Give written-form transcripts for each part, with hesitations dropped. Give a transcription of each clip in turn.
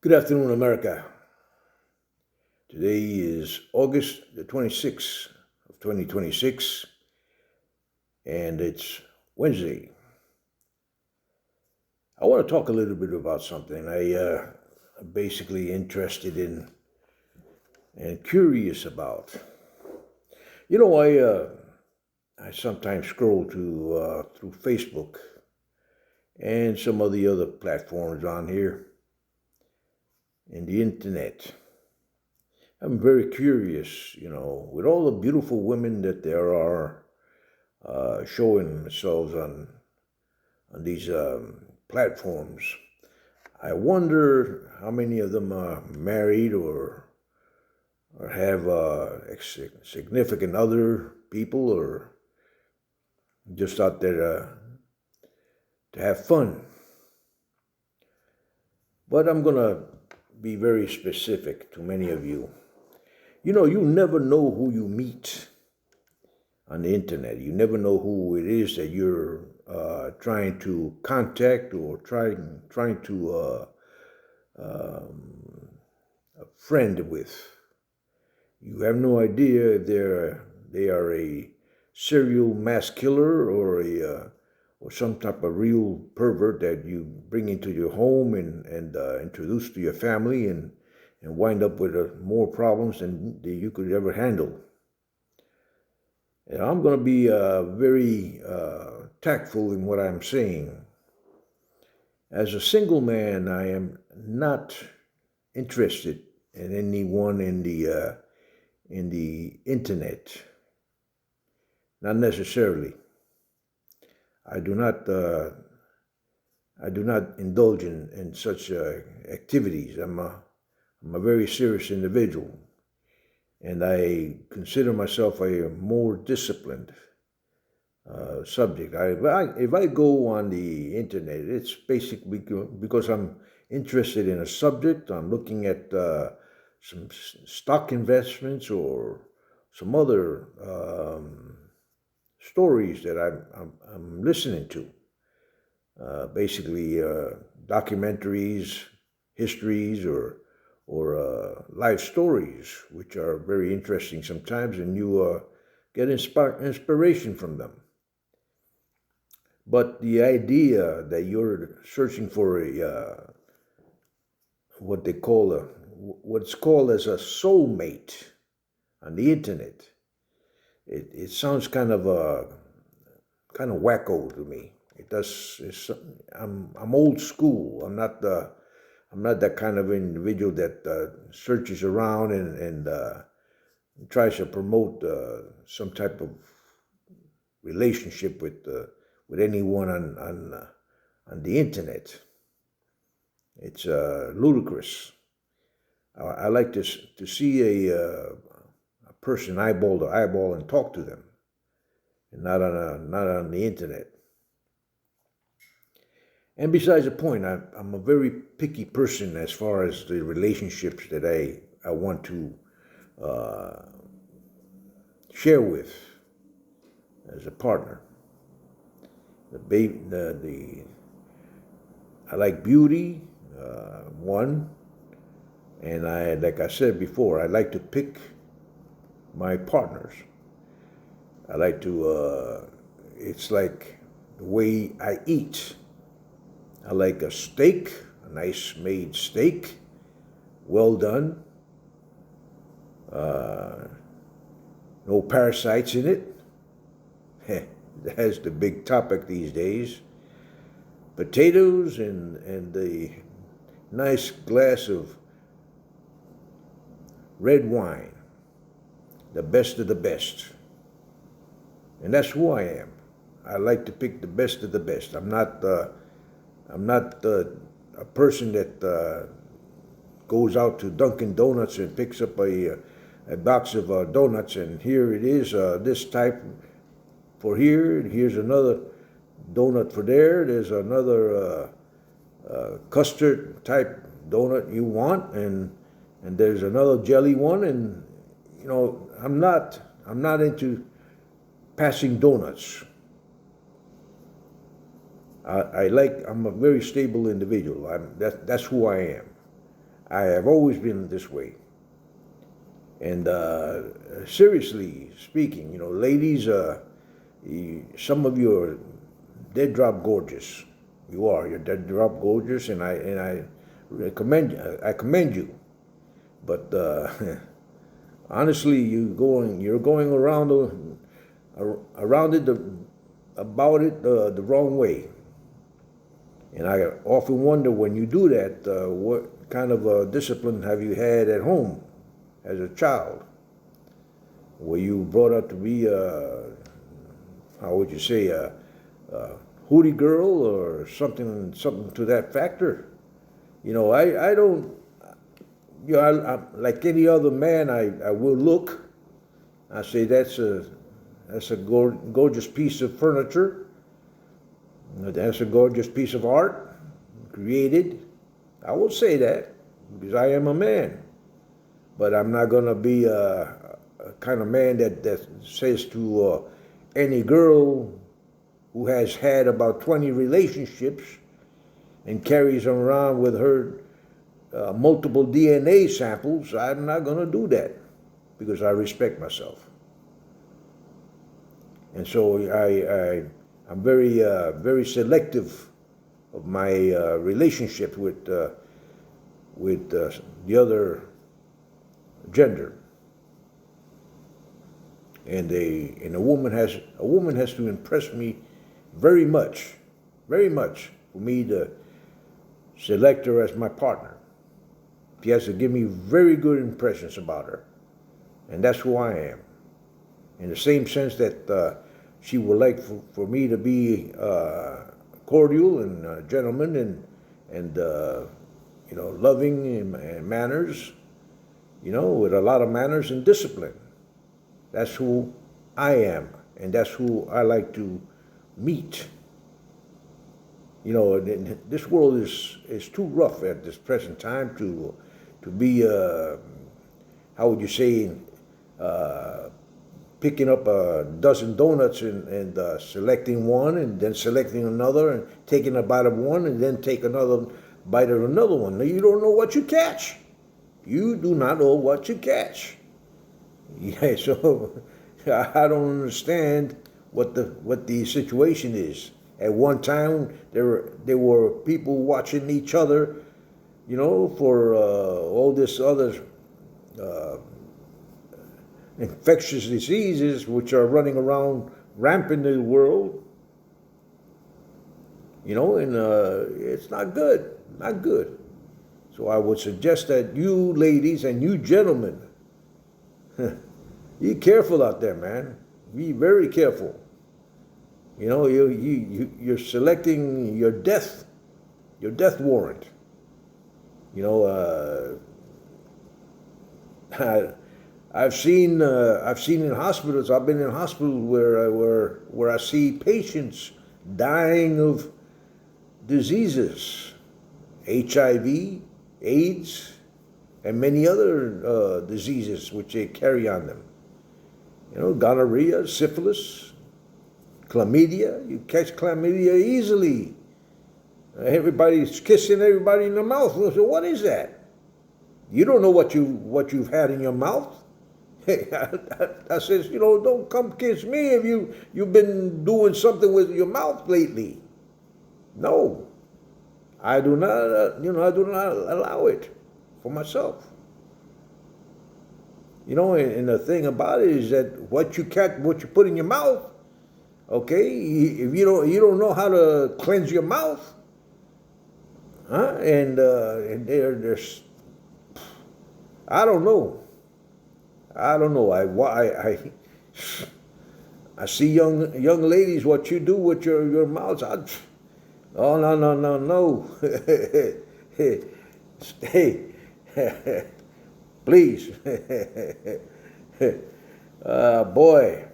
Good afternoon, America. Today is August the 26th of 2026, and it's Wednesday. I want to talk a little bit about something I'm basically interested in and curious about. You know, I sometimes scroll through Facebook and some of the other platforms on here in the internet. I'm very curious, with all the beautiful women that there are showing themselves on these platforms. I wonder how many of them are married or have significant other people or just out there to have fun. But I'm going to be very specific to many of you. You never know who you meet on the internet. You never know who it is that you're trying to contact or trying to a friend with. You have no idea if they are a serial mass killer or some type of real pervert that you bring into your home and introduce to your family and wind up with more problems than you could ever handle. And I'm going to be very tactful in what I'm saying. As a single man, I am not interested in anyone in the internet. Not necessarily. I do not indulge in such activities. I'm a very serious individual, and I consider myself a more disciplined subject. If I go on the internet, it's basically because I'm interested in a subject. I'm looking at some stock investments or some other stories that I'm listening to. Basically, documentaries, histories, or life stories, which are very interesting sometimes, and you get inspiration from them. But the idea that you're searching for what's called as a soulmate on the internet, it sounds kind of wacko to me. It does. I'm old school. I'm not that kind of individual that searches around and tries to promote some type of relationship with anyone on the internet. It's ludicrous. I like to see a person eyeball to eyeball and talk to them, and not on the internet. And besides the point, I'm a very picky person as far as the relationships that I want to share with as a partner. I like beauty, one, and like I said before, I like to pick my partners. I like to. It's like the way I eat. I like a steak, a nice made steak, well done, no parasites in it. That's the big topic these days. Potatoes and the nice glass of red wine, the best of the best. And that's who I am. I like to pick the best of the best. I'm not a person that goes out to Dunkin' Donuts and picks up a box of donuts, and here it is, this type for here, and here's another donut for there, there's another custard type donut you want, and there's another jelly one, and I'm not into passing donuts. I'm a very stable individual. That's who I am. I have always been this way. And seriously speaking, ladies, some of you are dead drop gorgeous. You are. You're dead drop gorgeous, and I commend you. But honestly, you're going around it about it the wrong way. And I often wonder, when you do that, what kind of discipline have you had at home as a child? Were you brought up to be how would you say, a hootie girl or something to that factor? I don't. I like any other man, I will look. I say that's a gorgeous piece of furniture. That's a gorgeous piece of art created. I will say that because I am a man. But I'm not going to be a kind of man that says to any girl who has had about 20 relationships and carries around with her multiple DNA samples. I'm not going to do that because I respect myself. And so I'm very selective of my relationship with the other gender. And a woman has to impress me very much for me to select her as my partner. She has to give me very good impressions about her, and that's who I am. In the same sense that she would like for me to be cordial and a gentleman and loving and manners, with a lot of manners and discipline. That's who I am, and that's who I like to meet. This world is too rough at this present time to be, how would you say, picking up a dozen donuts and selecting one and then selecting another and taking a bite of one and then take another bite of another one. You don't know what you catch. You do not know what you catch. Yeah, so I don't understand what the situation is. At one time, there were people watching each other, for all this other infectious diseases which are running around rampant in the world. And it's not good, not good. So I would suggest that you ladies and you gentlemen, be careful out there, man. Be very careful. You're selecting your death warrant. I've seen in hospitals. I've been in hospitals where I see patients dying of diseases, HIV, AIDS, and many other diseases which they carry on them. Gonorrhea, syphilis, chlamydia. You catch chlamydia easily. Everybody's kissing everybody in the mouth. So what is that? You don't know what you've had in your mouth. Hey, I says, don't come kiss me if you've been doing something with your mouth lately. No, I do not. I do not allow it for myself. And the thing about it is that what you put in your mouth, okay, if you don't know how to cleanse your mouth, huh? And there's, I don't know. I see young ladies, what you do with your mouths. Oh, no. Hey, please. Boy,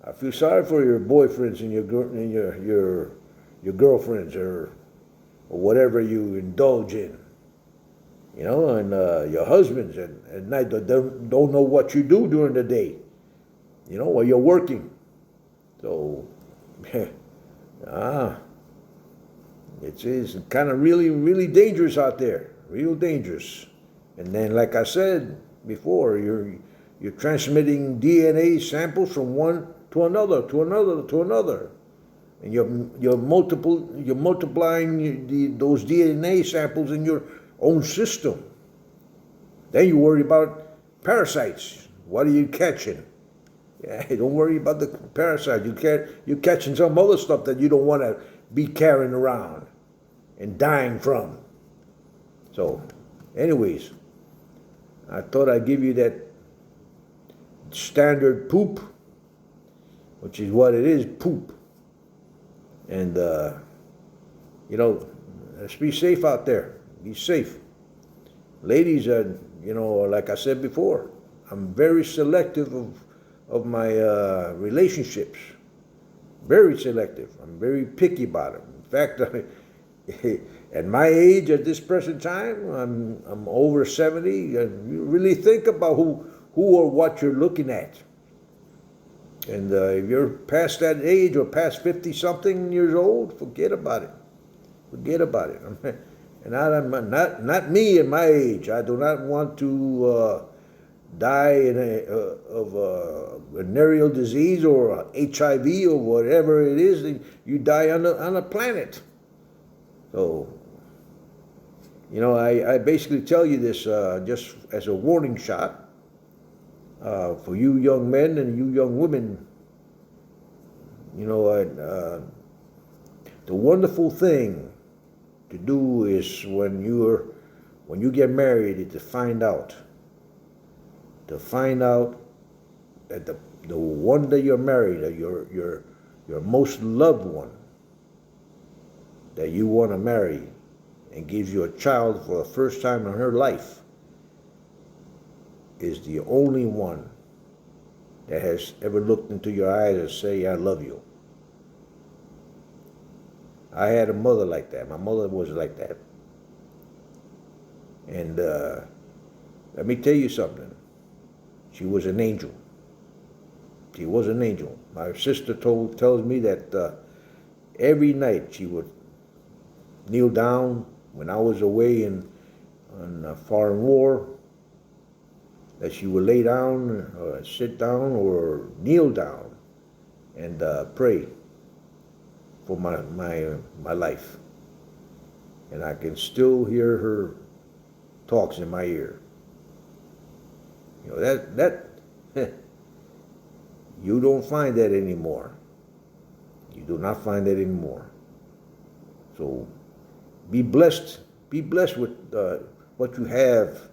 I feel sorry for your boyfriends and your girlfriends or whatever you indulge in. And your husbands at night don't know what you do during the day, while you're working. So, it's kind of really, really dangerous out there. real dangerous. And then, like I said before, you're transmitting DNA samples from one to another, to another, to another, and you're multiplying those DNA samples in your own system. Then you worry about parasites. What are you catching? Yeah, don't worry about the parasites. You're catching some other stuff that you don't want to be carrying around and dying from. So, anyways, I thought I'd give you that standard poop, which is what it is, poop. And, let's be safe out there. Be safe. Ladies, like I said before, I'm very selective of my relationships. Very selective. I'm very picky about it. In fact, at my age, at this present time, I'm over 70. And you really think about who or what you're looking at. And if you're past that age or past 50-something years old, forget about it. Forget about it. And not me at my age. I do not want to die of a venereal disease or HIV or whatever it is. You die on a planet. So, I basically tell you this just as a warning shot for you young men and you young women. The wonderful thing to do is when you get married, to find out that the one that you're married, your most loved one that you want to marry and gives you a child for the first time in her life is the only one that has ever looked into your eyes and say, I love you. I had a mother like that. My mother was like that. And let me tell you something. She was an angel. She was an angel. My sister tells me that every night she would kneel down when I was away on a foreign war, that she would lay down, or sit down, or kneel down and pray for my life. And I can still hear her talks in my ear. That you don't find that anymore. You do not find that anymore. So be blessed. Be blessed with what you have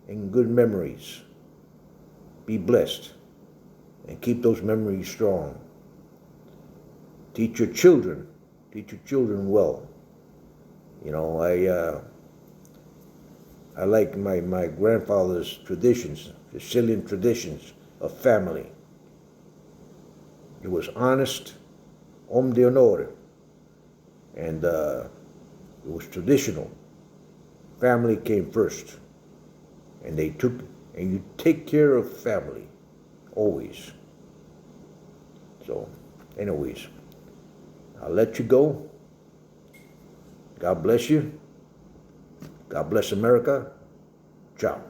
in good memories. Be blessed and keep those memories strong. Teach your children well. I like my grandfather's traditions, Sicilian traditions of family. It was honest, homme d'onore, and it was traditional. Family came first, and you take care of family, always. So, anyways, I'll let you go. God bless you. God bless America. Ciao.